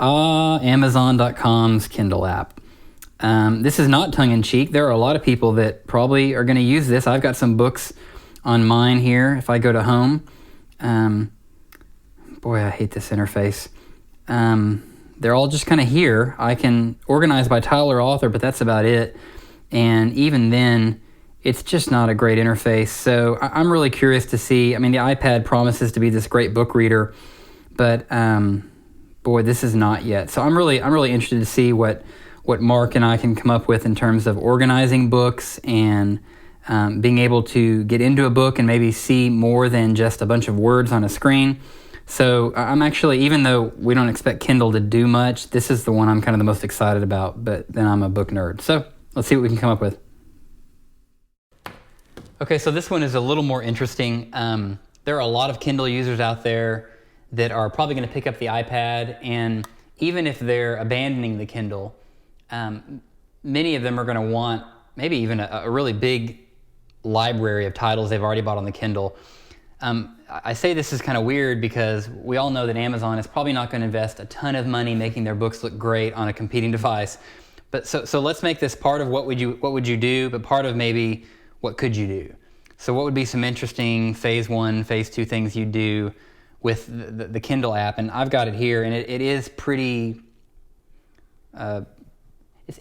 Amazon.com's Kindle app. This is not tongue-in-cheek. There are a lot of people that probably are going to use this. I've got some books on mine here. If I go to home, boy, I hate this interface. They're all just kind of here. I can organize by title or author, but that's about it. And even then, it's just not a great interface. So I'm really curious to see. I mean, the iPad promises to be this great book reader, but boy, this is not yet. So I'm really interested to see what Mark and I can come up with in terms of organizing books and being able to get into a book and maybe see more than just a bunch of words on a screen. So I'm actually, even though we don't expect Kindle to do much, this is the one I'm kind of the most excited about, but then I'm a book nerd. So let's see what we can come up with. Okay, so this one is a little more interesting. There are a lot of Kindle users out there that are probably going to pick up the iPad, and even if they're abandoning the Kindle, many of them are going to want maybe even a really big library of titles they've already bought on the Kindle. I say this is kind of weird because we all know that Amazon is probably not going to invest a ton of money making their books look great on a competing device. But so let's make this part of what would you do, but part of maybe what could you do. So what would be some interesting phase 1, phase 2 things you do with the Kindle app? And I've got it here, and it is pretty.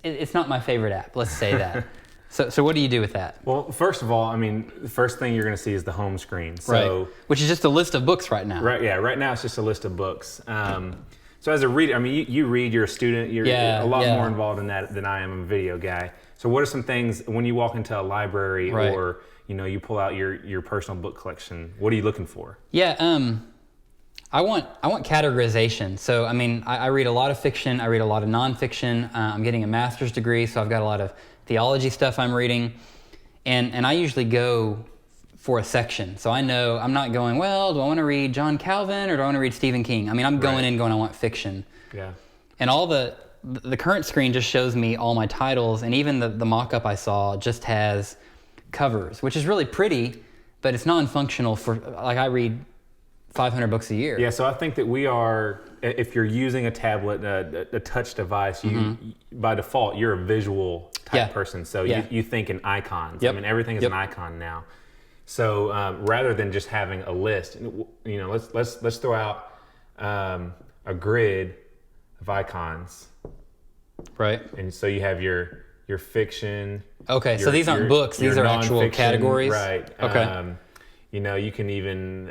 It's not my favorite app. Let's say that. So what do you do with that? Well, first of all, I mean, the first thing you're going to see is the home screen. So, right. Which is just a list of books right now. Right. Yeah. Right now, it's just a list of books. So as a reader, I mean, you read. You're a student. You're a lot more involved in that than I am. I'm a video guy. So what are some things when you walk into a library or you pull out your personal book collection? What are you looking for? Yeah. I want categorization. So I mean, I read a lot of fiction. I read a lot of nonfiction. I'm getting a master's degree, so I've got a lot of theology stuff I'm reading, and I usually go for a section. So I know I'm not going, well, do I want to read John Calvin or do I want to read Stephen King? I mean, I'm going in going, I want fiction. Yeah. And all the current screen just shows me all my titles, and even the mock-up I saw just has covers, which is really pretty, but it's non-functional for, like, I read 500 books a year. Yeah, so I think that we are, if you're using a tablet, a touch device, you by default, you're a visual type person. So you think in icons. Yep. I mean, everything is an icon now. So rather than just having a list, let's throw out a grid of icons. Right. And so you have your fiction. Okay, so these aren't books. These are actual categories. Right. Okay. You can even,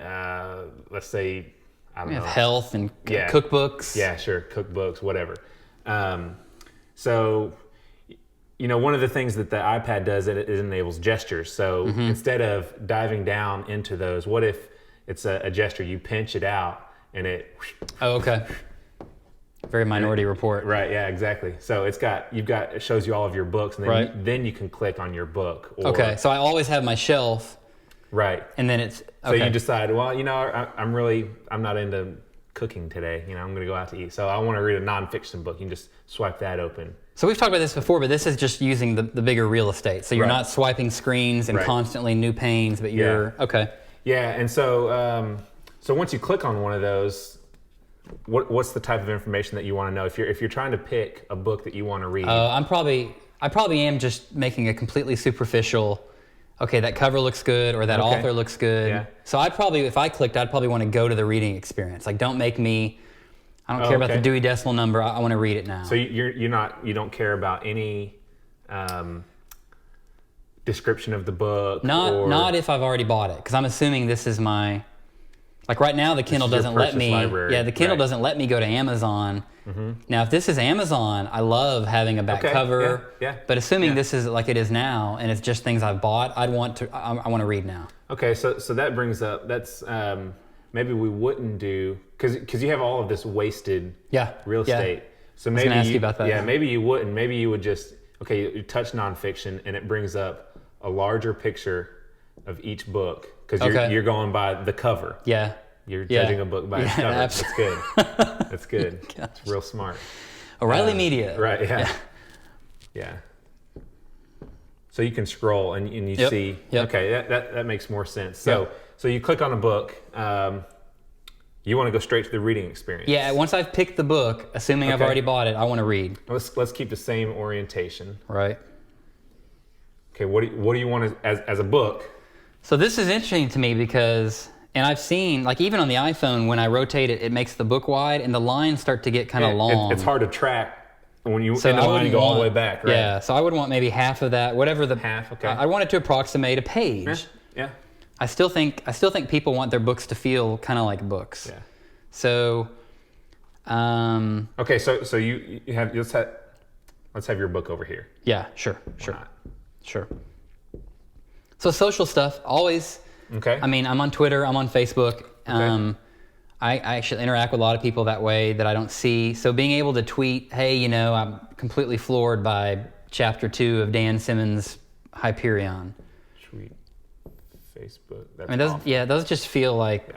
let's say, I don't know. Health and cookbooks. Yeah, sure. Cookbooks, whatever. So, one of the things that the iPad does, it enables gestures. So instead of diving down into those, what if it's a gesture? You pinch it out and it... Oh, okay. Very Minority Report. Right, yeah, exactly. So it shows you all of your books, and then, then you can click on your book. Okay, so I always have my shelf. Right. And then it's... So you decide, well, I'm not into cooking today. I'm going to go out to eat. So I want to read a nonfiction book. You can just swipe that open. So we've talked about this before, but this is just using the bigger real estate. So you're not swiping screens and constantly new panes, but you're... Yeah. Okay. Yeah, and so once you click on one of those, what's the type of information that you want to know? If you're trying to pick a book that you want to read... I probably am just making a completely superficial... Okay, that cover looks good, or that author looks good. Yeah. So if I clicked, I'd probably want to go to the reading experience. Like, don't make me, I don't care about the Dewey Decimal Number. I want to read it now. So you don't care about any description of the book? Not if I've already bought it, because I'm assuming this is my, like right now the Kindle doesn't let me. Library. Yeah, the Kindle doesn't let me go to Amazon. Mm-hmm. Now, if this is Amazon, I love having a back cover. Yeah. But assuming this is like it is now, and it's just things I've bought, I want to read now. Okay, so that brings up maybe we wouldn't do because you have all of this wasted real estate. Yeah. So maybe I was gonna ask you about that. Yeah, maybe you wouldn't. Maybe you would just you touch nonfiction, and it brings up a larger picture of each book because you're going by the cover. Yeah. You're judging a book by its cover. Absolutely. That's good. That's good. It's real smart. O'Reilly Media. Right, yeah. So you can scroll and you see, okay, that makes more sense. So you click on a book, You want to go straight to the reading experience. Yeah, once I've picked the book, assuming I've already bought it, I want to read. Let's keep the same orientation. Right. Okay, what do you want as a book? So this is interesting to me because, and I've seen, like even on the iPhone, when I rotate it, it makes the book wide and the lines start to get kind of long. It's hard to track when you in the line you go all the way back, right? Yeah, so I would want maybe half of that, whatever the... Half, okay. I want it to approximate a page. Yeah. I still think people want their books to feel kind of like books. Yeah. So, okay, so you have let's have your book over here. Yeah, sure. So social stuff always. Okay. I mean, I'm on Twitter, I'm on Facebook. Okay. I actually interact with a lot of people that way that I don't see. So being able to tweet, hey, I'm completely floored by chapter 2 of Dan Simmons' Hyperion. Tweet. Facebook. That's those just feel like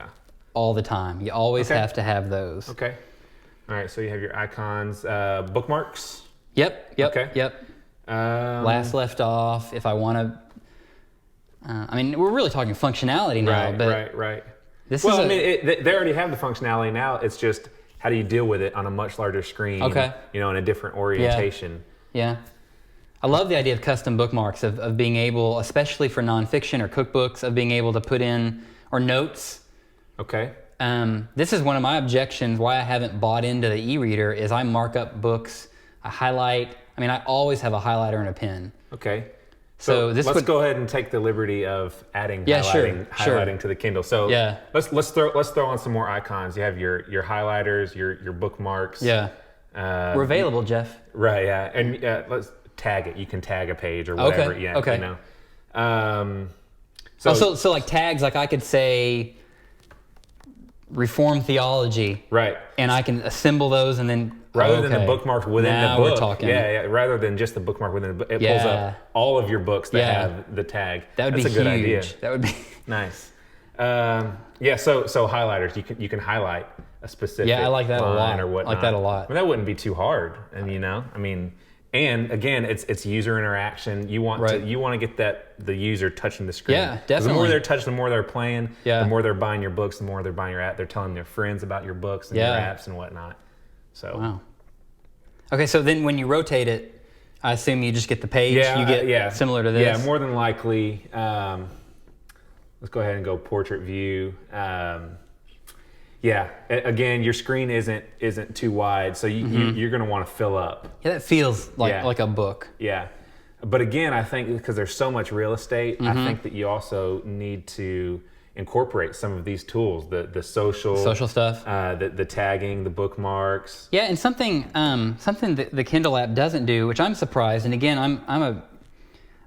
all the time. You always have to have those. Okay. All right. So you have your icons, bookmarks. Yep. Okay. Yep. Last left off. If I want to. We're really talking functionality now. Right. They already have the functionality now. It's just how do you deal with it on a much larger screen? Okay. In a different orientation. Yeah. I love the idea of custom bookmarks, of being able, especially for nonfiction or cookbooks, of being able to put in, or notes. Okay. This is one of my objections why I haven't bought into the e-reader is I mark up books, I highlight. I always have a highlighter and a pen. Okay. So let's go ahead and take the liberty of adding highlighting to the Kindle. So let's throw on some more icons. You have your highlighters, your bookmarks. Yeah. We're available, Jeff. Right. Yeah. And let's tag it. You can tag a page or whatever. Okay. Yeah. Okay. So like tags, like I could say Reformed theology. Right. And I can assemble those and then. Rather than the bookmarks within the book. We're talking. Yeah. Rather than just the bookmark within the book, it pulls up all of your books that have the tag. That's a good idea. That would be nice. So highlighters, you can highlight a specific I like that a lot. Or whatnot. I like that a lot. That wouldn't be too hard. And again, it's user interaction. You want to get the user touching the screen. Yeah, definitely. The more they're touching, the more they're playing. Yeah. The more they're buying your books, the more they're buying your app. They're telling their friends about your books and your apps and whatnot. So. Wow. Okay, so then when you rotate it, I assume you just get the page. You get similar to this. Yeah, more than likely. Let's go ahead and go portrait view. Again, your screen isn't too wide, so you're going to want to fill up. Yeah, that feels like a book. Yeah, but again, I think because there's so much real estate, I think that you also need to incorporate some of these tools, the social stuff, the tagging, the bookmarks. Yeah, and something that the Kindle app doesn't do, which I'm surprised. And again, I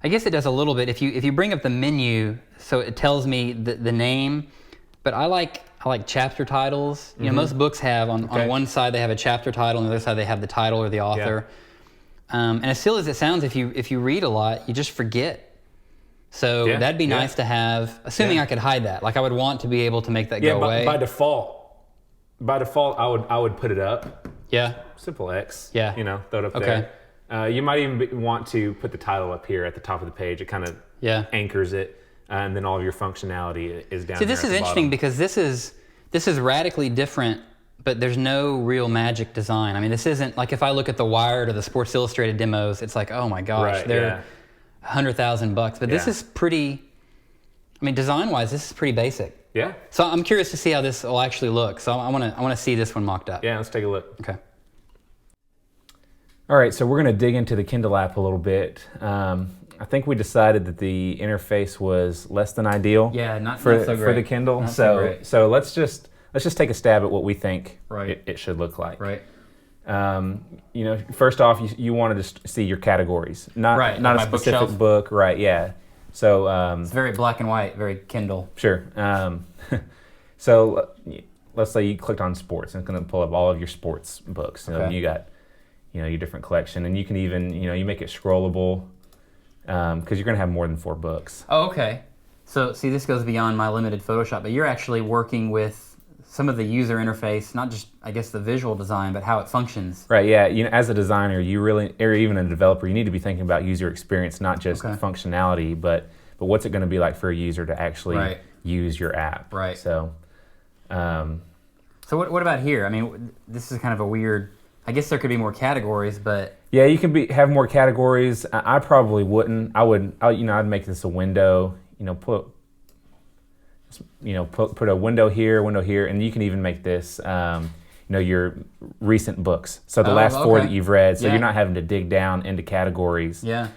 guess it does a little bit. If you bring up the menu, so it tells me the name, but I like chapter titles. Most books have on one side they have a chapter title, and the other side they have the title or the author. And as silly as it sounds, if you read a lot, you just forget. So that'd be nice to have, assuming I could hide that. Like I would want to be able to make that go away. By default, I would put it up. Yeah. Simple X. Yeah. Throw it up there. You might even want to put the title up here at the top of the page. It kind of anchors it, and then all of your functionality is down. See, this is interesting because this is radically different, but there's no real magic design. This isn't like if I look at the Wired or the Sports Illustrated demos, it's like, oh my gosh, they're $100,000, but this is pretty. Design-wise, this is pretty basic. Yeah. So I'm curious to see how this will actually look. So I want to see this one mocked up. Yeah, let's take a look. Okay. All right, so we're going to dig into the Kindle app a little bit. I think we decided that the interface was less than ideal. Yeah, not for so great. For the Kindle. Not so great. So let's just take a stab at what we think it should look like. Right. First off, you wanted to see your categories, not a specific bookshelf. book, right? Yeah. So it's very black and white, very Kindle. Sure. So let's say you clicked on sports, and it's going to pull up all of your sports books. You got, your different collection, and you can even, you make it scrollable because you're going to have more than 4 books. Oh, okay. So see, this goes beyond my limited Photoshop, but you're actually working with some of the user interface, not just, I guess, the visual design, but how it functions. Right, yeah. As a designer, you really, or even a developer, you need to be thinking about user experience, not just functionality, but what's it going to be like for a user to actually use your app. Right. So, So what about here? I mean, this is kind of a weird, I guess there could be more categories, but... Yeah, you can have more categories. I probably wouldn't. I'd make this a window, put a window here, and you can even make this, your recent books. So the last 4 that you've read, so you're not having to dig down into categories to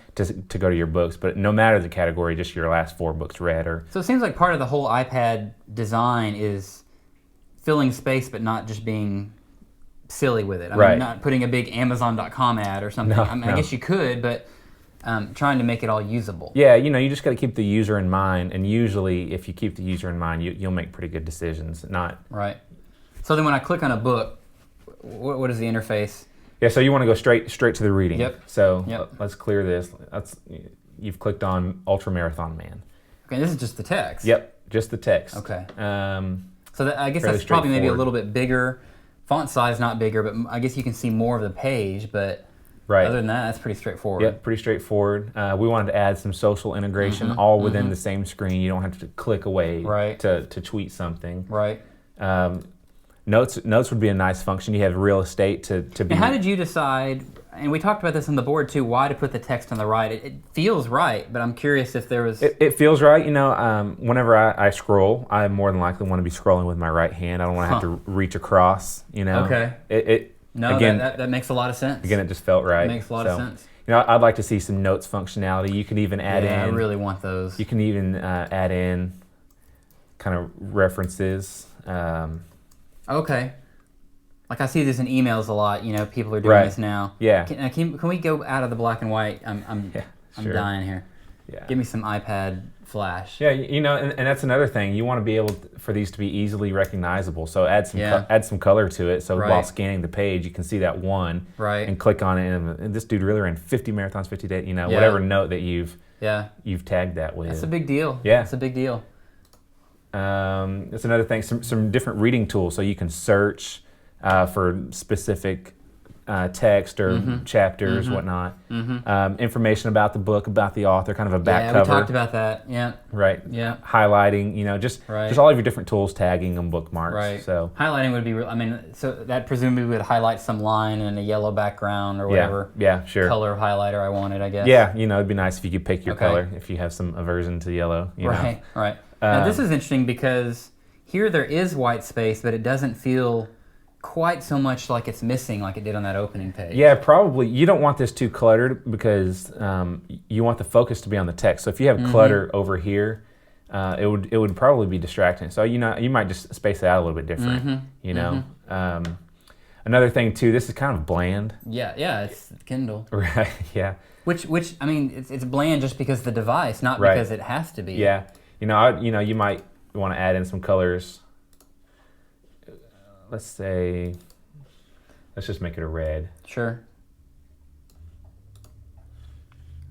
go to your books, but no matter the category, just your last 4 books read. So it seems like part of the whole iPad design is filling space, but not just being silly with it. I mean, not putting a big Amazon.com ad or something. I guess you could, but trying to make it all usable. Yeah, you just got to keep the user in mind, and usually if you keep the user in mind, you'll make pretty good decisions. Right. So then when I click on a book, what is the interface? Yeah, so you want to go straight to the reading. Yep. So let's clear this. You've clicked on Ultra Marathon Man. Okay, this is just the text. Yep, just the text. Okay. So I guess that's probably maybe a little bit bigger. Font size not bigger, but I guess you can see more of the page, but other than that, that's pretty straightforward. Yep, pretty straightforward. We wanted to add some social integration all within the same screen. You don't have to click away to tweet something. Right. Notes would be a nice function. You have real estate to be... And how did you decide, and we talked about this on the board too, why to put the text on the right? It feels right, but I'm curious if there was... It feels right. Whenever I scroll, I more than likely want to be scrolling with my right hand. I don't want to have to reach across, Okay. Again, that makes a lot of sense. Again, it just felt right. It makes a lot of sense. I'd like to see some notes functionality. You can even add in... I really want those. You can even add in kind of references. Okay. Like I see this in emails a lot. People are doing this now. Yeah. Can we go out of the black and white? I'm dying here. Yeah. Give me some iPad Flash. Yeah, and that's another thing. You want to be able for these to be easily recognizable. So add some color to it. So while scanning the page, you can see that one. Right. And click on it. And this dude really ran 50 marathons, 50 days. Whatever note that you've tagged that with. That's a big deal. Yeah. That's a big deal. That's another thing. Some different reading tools, so you can search for specific text or chapters, whatnot. Information about the book, about the author, kind of a back cover. Yeah, we talked about that. Yeah. Right. Yeah. Highlighting, just all of your different tools, tagging and bookmarks. Right. So highlighting would be. So that presumably would highlight some line in a yellow background or whatever. Yeah. Sure. Color highlighter I wanted, I guess. Yeah. It'd be nice if you could pick your color if you have some aversion to yellow. Right. Now this is interesting because here there is white space, but it doesn't feel quite so much like it's missing like it did on that opening page. Yeah, probably. You don't want this too cluttered because you want the focus to be on the text. So if you have clutter over here, it would probably be distracting. So you might just space it out a little bit different. Another thing too, this is kind of bland. Yeah, it's Kindle. Right. Yeah. Which I mean, it's bland just because of the device, not because it has to be. Yeah. You might want to add in some colors. Let's just make it a red. Sure.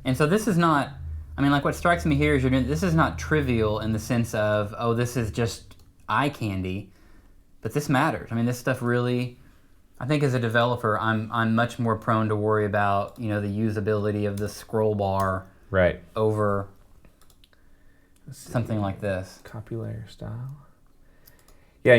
And so this is not, like what strikes me here is this is not trivial in the sense of, this is just eye candy, but this matters. This stuff really, I think as a developer, I'm much more prone to worry about, the usability of the scroll bar over something like this. Copy layer style. Yeah,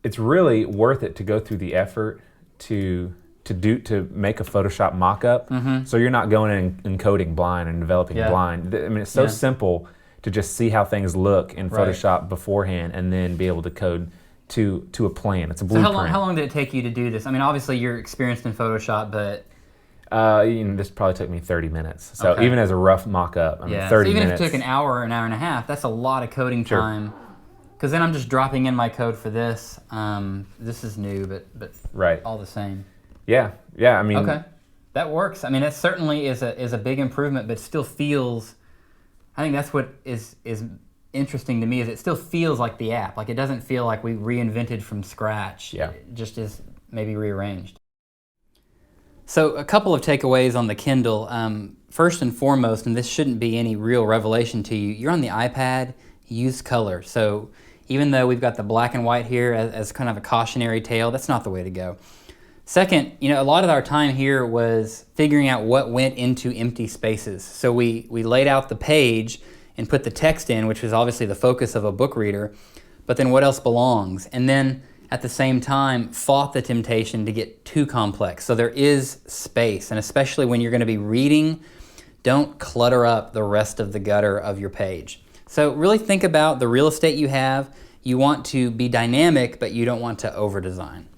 it's really worth it to go through the effort to make a Photoshop mock-up. So you're not going in and coding blind and developing blind. It's so simple to just see how things look in Photoshop beforehand and then be able to code to a plan. It's a blueprint. So how long did it take you to do this? Obviously you're experienced in Photoshop, but this probably took me 30 minutes. So even as a rough mock-up, 30 so even minutes. if it took an hour and a half, that's a lot of coding time. Because then I'm just dropping in my code for this. This is new, but all the same. Yeah. Okay, that works. That certainly is a big improvement, but still feels. I think that's what is interesting to me is it still feels like the app. Like it doesn't feel like we reinvented from scratch. Yeah. It just is maybe rearranged. So a couple of takeaways on the Kindle. First and foremost, and this shouldn't be any real revelation to you, you're on the iPad, use color. So even though we've got the black and white here as kind of a cautionary tale, that's not the way to go. Second, a lot of our time here was figuring out what went into empty spaces. So we laid out the page and put the text in, which was obviously the focus of a book reader. but then what else belongs? And then at the same time, fought the temptation to get too complex. So there is space, and especially when you're going to be reading, don't clutter up the rest of the gutter of your page. So really think about the real estate you have. You want to be dynamic, but you don't want to over-design.